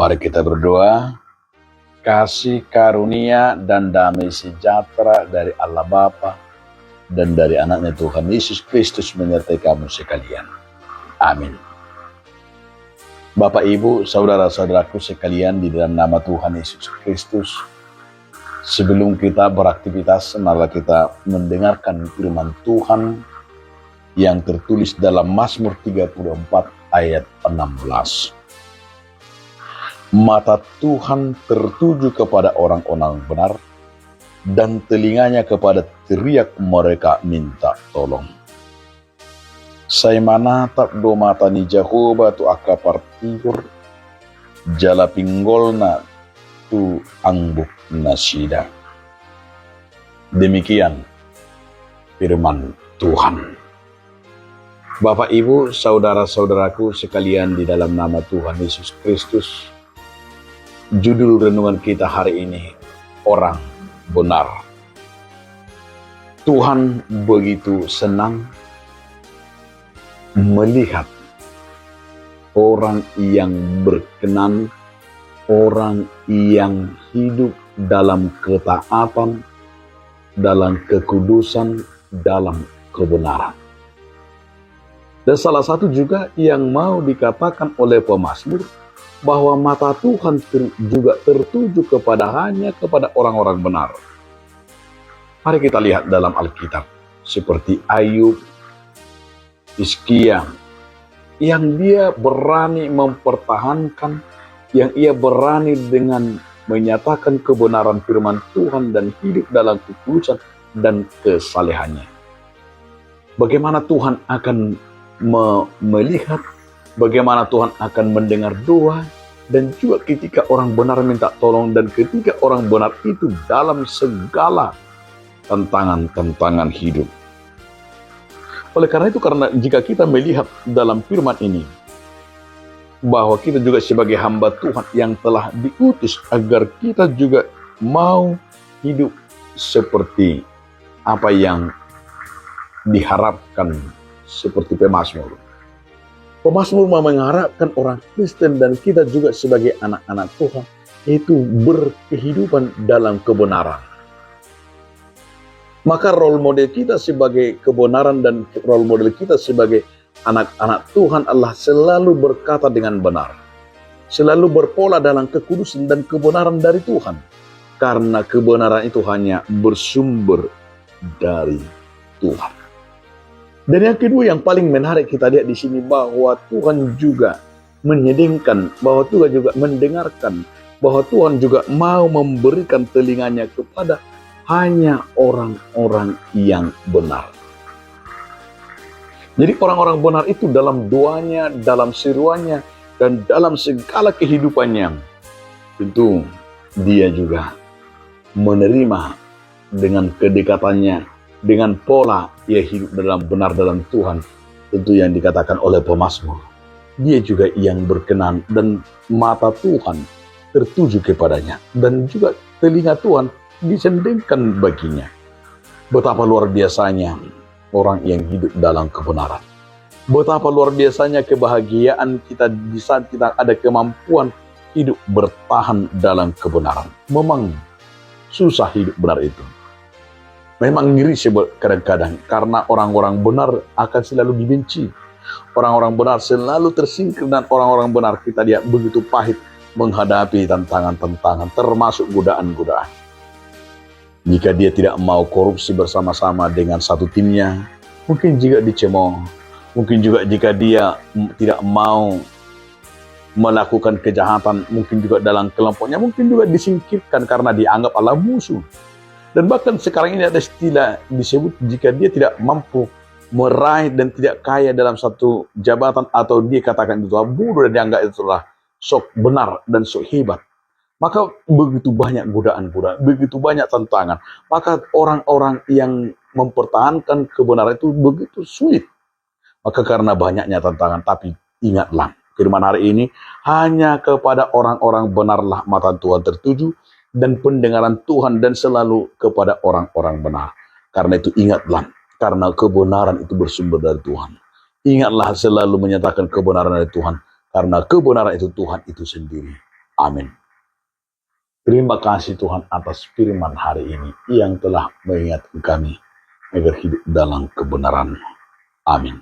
Mari kita berdoa. Kasih karunia dan damai sejahtera dari Allah Bapa dan dari anaknya Tuhan Yesus Kristus menyertai kamu sekalian. Amin. Bapak, Ibu, saudara-saudaraku sekalian di dalam nama Tuhan Yesus Kristus, sebelum kita beraktivitas, mari kita mendengarkan firman Tuhan yang tertulis dalam Mazmur 34 ayat 16. Mata Tuhan tertuju kepada orang-orang benar, dan telinganya kepada teriak mereka minta tolong. Saya manatap do mata ni Jehovah tu akapartiur, jala pinggolna tu angbuk nasida. Demikian firman Tuhan. Bapak, Ibu, saudara-saudaraku sekalian di dalam nama Tuhan Yesus Kristus, judul renungan kita hari ini, orang benar. Tuhan begitu senang melihat orang yang berkenan, orang yang hidup dalam ketaatan, dalam kekudusan, dalam kebenaran. Dan salah satu juga yang mau dikatakan oleh pemazmur, bahwa mata Tuhan juga tertuju hanya kepada orang-orang benar. Mari kita lihat dalam Alkitab, seperti Ayub, Hizkia, yang dia berani mempertahankan, yang ia berani dengan menyatakan kebenaran firman Tuhan dan hidup dalam kekudusan dan kesalehannya. Bagaimana Tuhan akan melihat, bagaimana Tuhan akan mendengar doa, dan juga ketika orang benar minta tolong, dan ketika orang benar itu dalam segala tantangan-tantangan hidup. Oleh karena itu, karena jika kita melihat dalam firman ini, bahwa kita juga sebagai hamba Tuhan yang telah diutus agar kita juga mau hidup seperti apa yang diharapkan seperti pemazmur. Pemazmur mengharapkan orang Kristen dan kita juga sebagai anak-anak Tuhan itu berkehidupan dalam kebenaran. Maka role model kita sebagai kebenaran dan role model kita sebagai anak-anak Tuhan adalah selalu berkata dengan benar, selalu berpola dalam kekudusan dan kebenaran dari Tuhan, karena kebenaran itu hanya bersumber dari Tuhan. Dan yang kedua yang paling menarik kita lihat di sini, bahwa Tuhan juga menyedingkan, bahwa Tuhan juga mendengarkan, bahwa Tuhan juga mau memberikan telinganya kepada hanya orang-orang yang benar. Jadi orang-orang benar itu dalam doanya, dalam seruannya, dan dalam segala kehidupannya, tentu dia juga menerima dengan kedekatannya, dengan pola ia hidup dalam benar dalam Tuhan, tentu yang dikatakan oleh pemazmur. Dia juga yang berkenan dan mata Tuhan tertuju kepadanya, dan juga telinga Tuhan disendengkan baginya. Betapa luar biasanya orang yang hidup dalam kebenaran. Betapa luar biasanya kebahagiaan kita di saat kita ada kemampuan hidup bertahan dalam kebenaran. Memang susah hidup benar itu. Memang ngiri kadang-kadang, karena orang-orang benar akan selalu dibenci. Orang-orang benar selalu tersingkir, dan orang-orang benar kita lihat begitu pahit menghadapi tantangan-tantangan, termasuk godaan-godaan. Jika dia tidak mau korupsi bersama-sama dengan satu timnya, mungkin juga dicemooh. Mungkin juga jika dia tidak mau melakukan kejahatan, mungkin juga dalam kelompoknya, mungkin juga disingkirkan karena dianggap adalah musuh. Dan bahkan sekarang ini ada istilah disebut, jika dia tidak mampu meraih dan tidak kaya dalam satu jabatan, atau dia katakan itu bodoh dan dianggap itulah sok benar dan sok hebat, maka begitu banyak godaan-godaan, begitu banyak tantangan. Maka orang-orang yang mempertahankan kebenaran itu begitu sulit. Maka karena banyaknya tantangan, tapi ingatlah firman hari ini, hanya kepada orang-orang benarlah mata Tuhan tertuju, dan pendengaran Tuhan, dan selalu kepada orang-orang benar. Karena itu ingatlah, karena kebenaran itu bersumber dari Tuhan. Ingatlah selalu menyatakan kebenaran dari Tuhan, karena kebenaran itu Tuhan itu sendiri. Amin. Terima kasih Tuhan atas firman hari ini yang telah mengingatkan kami agar hidup dalam kebenaran. Amin.